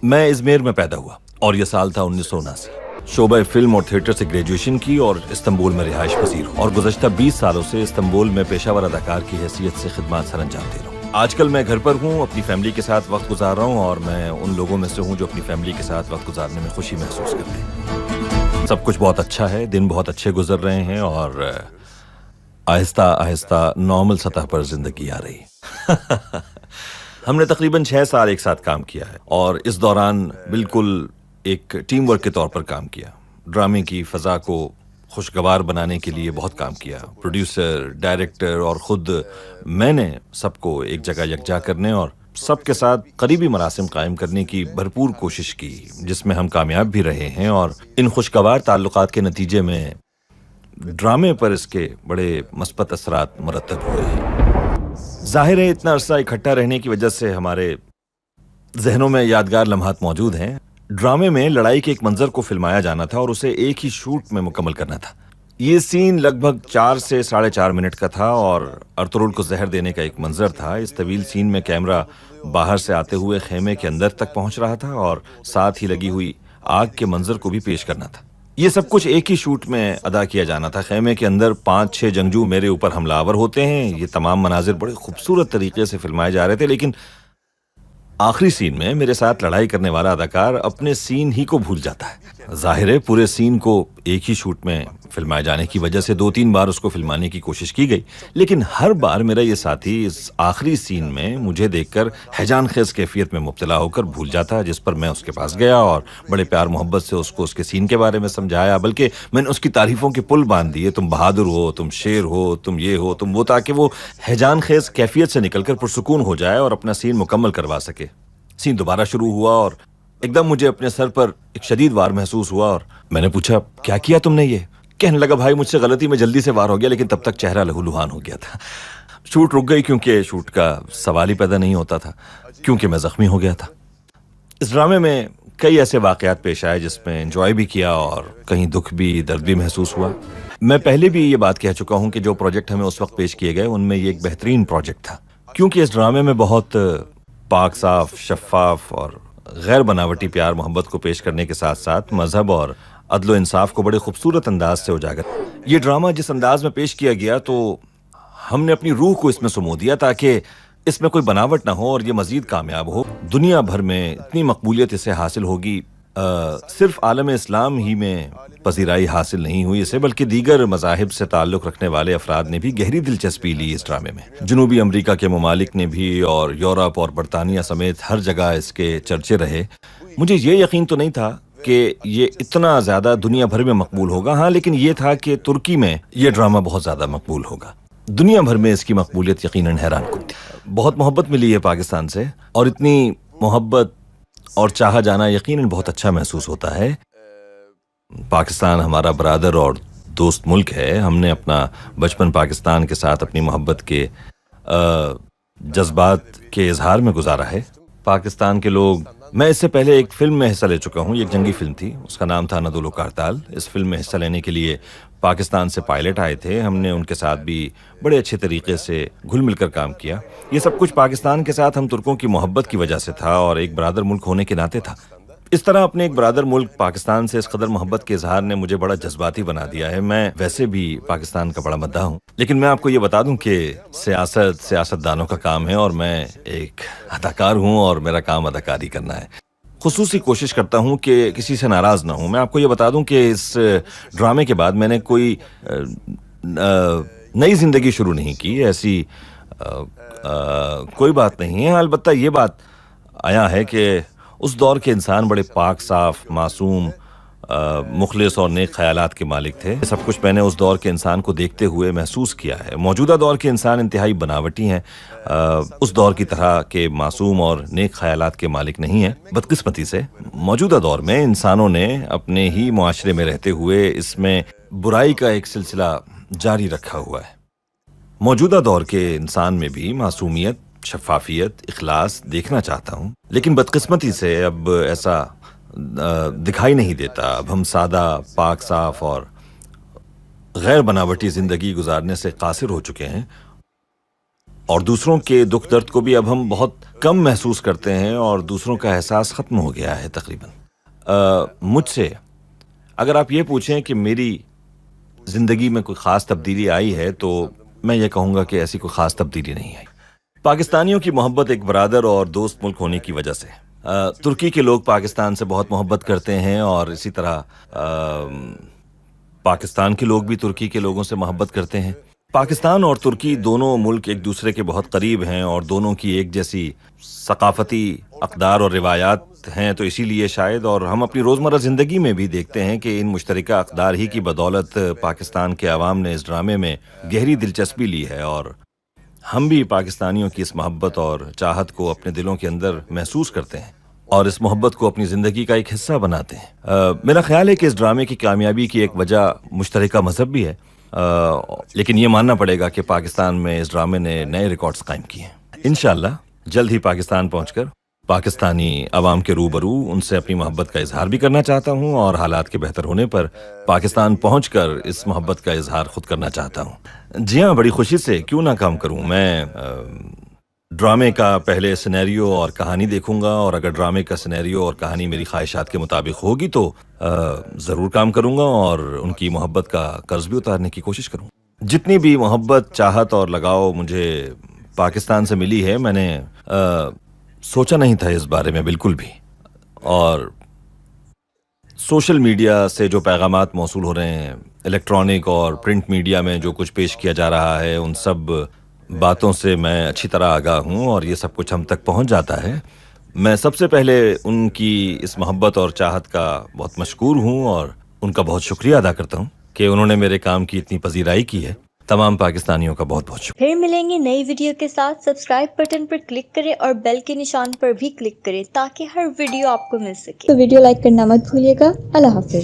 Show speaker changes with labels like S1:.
S1: میں ازمیر میں پیدا ہوا اور یہ سال تھا 1979۔ شعبہ فلم اور تھیٹر سے گریجویشن کی اور استنبول میں رہائش پذیر ہوں، اور گزشتہ 20 سالوں سے استنبول میں پیشہ ور اداکار کی حیثیت سے خدمات سر انجام دے رہا ہوں۔ آج کل میں گھر پر ہوں، اپنی فیملی کے ساتھ وقت گزار رہا ہوں، اور میں ان لوگوں میں سے ہوں جو اپنی فیملی کے ساتھ وقت گزارنے میں خوشی محسوس کرتے ہیں۔ سب کچھ بہت اچھا ہے، دن بہت اچھے گزر رہے ہیں، اور آہستہ آہستہ نارمل سطح پر زندگی آ رہی ہے۔ ہم نے تقریباً 6 سال ایک ساتھ کام کیا ہے، اور اس دوران بالکل ایک ٹیم ورک کے طور پر کام کیا۔ ڈرامے کی فضا کو خوشگوار بنانے کے لیے بہت کام کیا۔ پروڈیوسر، ڈائریکٹر اور خود میں نے سب کو ایک جگہ یکجا کرنے اور سب کے ساتھ قریبی مراسم قائم کرنے کی بھرپور کوشش کی، جس میں ہم کامیاب بھی رہے ہیں، اور ان خوشگوار تعلقات کے نتیجے میں ڈرامے پر اس کے بڑے مثبت اثرات مرتب ہوئے ہیں۔ ظاہر ہے اتنا عرصہ اکٹھا رہنے کی وجہ سے ہمارے ذہنوں میں یادگار لمحات موجود ہیں۔ ڈرامے میں لڑائی کے ایک منظر کو فلمایا جانا تھا اور اسے ایک ہی شوٹ میں مکمل کرنا تھا۔ یہ سین لگ بھگ 4 سے 4.5 منٹ کا تھا، اور ارطغرل کو زہر دینے کا ایک منظر تھا۔ اس طویل سین میں کیمرہ باہر سے آتے ہوئے خیمے کے اندر تک پہنچ رہا تھا، اور ساتھ ہی لگی ہوئی آگ کے منظر کو بھی پیش کرنا تھا۔ یہ سب کچھ ایک ہی شوٹ میں ادا کیا جانا تھا۔ خیمے کے اندر 5-6 جنگجو میرے اوپر حملہ آور ہوتے ہیں۔ یہ تمام مناظر بڑے خوبصورت طریقے سے فلمائے جا رہے تھے، لیکن آخری سین میں میرے ساتھ لڑائی کرنے والا اداکار اپنے سین ہی کو بھول جاتا ہے۔ ظاہر ہے پورے سین کو ایک ہی شوٹ میں فلمائے جانے کی وجہ سے 2-3 بار اس کو فلمانے کی کوشش کی گئی، لیکن ہر بار میرا یہ ساتھی اس آخری سین میں مجھے دیکھ کر ہیجان خیز کیفیت میں مبتلا ہو کر بھول جاتا، جس پر میں اس کے پاس گیا اور بڑے پیار محبت سے اس کو اس کے سین کے بارے میں سمجھایا، بلکہ میں نے اس کی تعریفوں کے پل باندھ دیے۔ تم بہادر ہو، تم شیر ہو، تم یہ ہو، تم وہ، تاکہ وہ ہیجان خیز کیفیت سے نکل کر پرسکون ہو جائے اور اپنا سین مکمل کروا سکے۔ سین دوبارہ شروع ہوا اور ایک دم مجھے اپنے سر پر ایک شدید وار محسوس ہوا، اور میں نے پوچھا کیا کیا تم نے؟ یہ کہنے لگا بھائی مجھ سے غلطی میں جلدی سے وار ہو گیا، لیکن تب تک چہرہ لہو لہان ہو گیا تھا۔ شوٹ رک گئی کیونکہ شوٹ کا سوال ہی پیدا نہیں ہوتا تھا، کیونکہ میں زخمی ہو گیا تھا۔ اس ڈرامے میں کئی ایسے واقعات پیش آئے جس میں انجوائے بھی کیا اور کہیں دکھ بھی، درد بھی محسوس ہوا۔ میں پہلے بھی یہ بات کہہ چکا ہوں کہ جو پروجیکٹ ہمیں اس وقت پیش کیے گئے ان میں یہ ایک بہترین پروجیکٹ تھا، کیونکہ اس ڈرامے میں بہت پاک صاف، شفاف اور غیر بناوٹی پیار محبت کو پیش کرنے کے ساتھ ساتھ مذہب اور عدل و انصاف کو بڑے خوبصورت انداز سے اجاگر۔ یہ ڈرامہ جس انداز میں پیش کیا گیا تو ہم نے اپنی روح کو اس میں سمو دیا تاکہ اس میں کوئی بناوٹ نہ ہو اور یہ مزید کامیاب ہو۔ دنیا بھر میں اتنی مقبولیت اسے حاصل ہوگی، صرف عالم اسلام ہی میں پذیرائی حاصل نہیں ہوئی اسے، بلکہ دیگر مذاہب سے تعلق رکھنے والے افراد نے بھی گہری دلچسپی لی اس ڈرامے میں۔ جنوبی امریکہ کے ممالک نے بھی، اور یورپ اور برطانیہ سمیت ہر جگہ اس کے چرچے رہے۔ مجھے یہ یقین تو نہیں تھا کہ یہ اتنا زیادہ دنیا بھر میں مقبول ہوگا، ہاں لیکن یہ تھا کہ ترکی میں یہ ڈرامہ بہت زیادہ مقبول ہوگا۔ دنیا بھر میں اس کی مقبولیت یقیناً حیران کن تھی۔ بہت محبت ملی ہے پاکستان سے، اور اتنی محبت اور چاہا جانا یقیناً بہت اچھا محسوس ہوتا ہے۔ پاکستان ہمارا برادر اور دوست ملک ہے۔ ہم نے اپنا بچپن پاکستان کے ساتھ اپنی محبت کے جذبات کے اظہار میں گزارا ہے۔ پاکستان کے لوگ، میں اس سے پہلے ایک فلم میں حصہ لے چکا ہوں، یہ ایک جنگی فلم تھی، اس کا نام تھا ندول و کارتال۔ اس فلم میں حصہ لینے کے لیے پاکستان سے پائلٹ آئے تھے، ہم نے ان کے ساتھ بھی بڑے اچھے طریقے سے گھل مل کر کام کیا۔ یہ سب کچھ پاکستان کے ساتھ ہم ترکوں کی محبت کی وجہ سے تھا اور ایک برادر ملک ہونے کے ناطے تھا۔ اس طرح اپنے ایک برادر ملک پاکستان سے اس قدر محبت کے اظہار نے مجھے بڑا جذباتی بنا دیا ہے۔ میں ویسے بھی پاکستان کا بڑا مداح ہوں، لیکن میں آپ کو یہ بتا دوں کہ سیاست دانوں کا کام ہے، اور میں ایک اداکار ہوں اور میرا کام اداکاری کرنا ہے۔ خصوصی کوشش کرتا ہوں کہ کسی سے ناراض نہ ہوں۔ میں آپ کو یہ بتا دوں کہ اس ڈرامے کے بعد میں نے کوئی نئی زندگی شروع نہیں کی، ایسی کوئی بات نہیں ہے۔ البتہ یہ بات آیا ہے کہ اس دور کے انسان بڑے پاک صاف، معصوم، مخلص اور نیک خیالات کے مالک تھے۔ سب کچھ میں نے اس دور کے انسان کو دیکھتے ہوئے محسوس کیا ہے۔ موجودہ دور کے انسان انتہائی بناوٹی ہیں، اس دور کی طرح کے معصوم اور نیک خیالات کے مالک نہیں ہیں۔ بدقسمتی سے موجودہ دور میں انسانوں نے اپنے ہی معاشرے میں رہتے ہوئے اس میں برائی کا ایک سلسلہ جاری رکھا ہوا ہے۔ موجودہ دور کے انسان میں بھی معصومیت، شفافیت، اخلاص دیکھنا چاہتا ہوں، لیکن بدقسمتی سے اب ایسا دکھائی نہیں دیتا۔ اب ہم سادہ، پاک صاف اور غیر بناوٹی زندگی گزارنے سے قاصر ہو چکے ہیں، اور دوسروں کے دکھ درد کو بھی اب ہم بہت کم محسوس کرتے ہیں اور دوسروں کا احساس ختم ہو گیا ہے تقریباً۔ مجھ سے اگر آپ یہ پوچھیں کہ میری زندگی میں کوئی خاص تبدیلی آئی ہے تو میں یہ کہوں گا کہ ایسی کوئی خاص تبدیلی نہیں آئی۔ پاکستانیوں کی محبت ایک برادر اور دوست ملک ہونے کی وجہ سے ترکی کے لوگ پاکستان سے بہت محبت کرتے ہیں اور اسی طرح پاکستان کے لوگ بھی ترکی کے لوگوں سے محبت کرتے ہیں۔ پاکستان اور ترکی دونوں ملک ایک دوسرے کے بہت قریب ہیں اور دونوں کی ایک جیسی ثقافتی اقدار اور روایات ہیں، تو اسی لیے شاید اور ہم اپنی روزمرہ زندگی میں بھی دیکھتے ہیں کہ ان مشترکہ اقدار ہی کی بدولت پاکستان کے عوام نے اس ڈرامے میں گہری دلچسپی لی ہے اور ہم بھی پاکستانیوں کی اس محبت اور چاہت کو اپنے دلوں کے اندر محسوس کرتے ہیں اور اس محبت کو اپنی زندگی کا ایک حصہ بناتے ہیں۔ میرا خیال ہے کہ اس ڈرامے کی کامیابی کی ایک وجہ مشترکہ مذہب بھی ہے، لیکن یہ ماننا پڑے گا کہ پاکستان میں اس ڈرامے نے نئے ریکارڈز قائم کیے ہیں۔ انشاءاللہ جلد ہی پاکستان پہنچ کر پاکستانی عوام کے روبرو ان سے اپنی محبت کا اظہار بھی کرنا چاہتا ہوں اور حالات کے بہتر ہونے پر پاکستان پہنچ کر اس محبت کا اظہار خود کرنا چاہتا ہوں۔ جی ہاں، بڑی خوشی سے، کیوں نہ کام کروں۔ میں ڈرامے کا پہلے سینیریو اور کہانی دیکھوں گا اور اگر ڈرامے کا سینیریو اور کہانی میری خواہشات کے مطابق ہوگی تو ضرور کام کروں گا اور ان کی محبت کا قرض بھی اتارنے کی کوشش کروں۔ جتنی بھی محبت، چاہت اور لگاؤ مجھے پاکستان سے ملی ہے، میں نے سوچا نہیں تھا اس بارے میں بالکل بھی، اور سوشل میڈیا سے جو پیغامات موصول ہو رہے ہیں، الیکٹرانک اور پرنٹ میڈیا میں جو کچھ پیش کیا جا رہا ہے، ان سب باتوں سے میں اچھی طرح آگاہ ہوں اور یہ سب کچھ ہم تک پہنچ جاتا ہے۔ میں سب سے پہلے ان کی اس محبت اور چاہت کا بہت مشکور ہوں اور ان کا بہت شکریہ ادا کرتا ہوں کہ انہوں نے میرے کام کی اتنی پذیرائی کی ہے۔ تمام پاکستانیوں کا بہت بہت شکریہ۔
S2: پھر ملیں گے نئی ویڈیو کے ساتھ۔ سبسکرائب بٹن پر کلک کریں اور بیل کے نشان پر بھی کلک کریں تاکہ ہر ویڈیو آپ کو مل سکے۔ تو ویڈیو لائک کرنا مت بھولیے گا۔ اللہ حافظ۔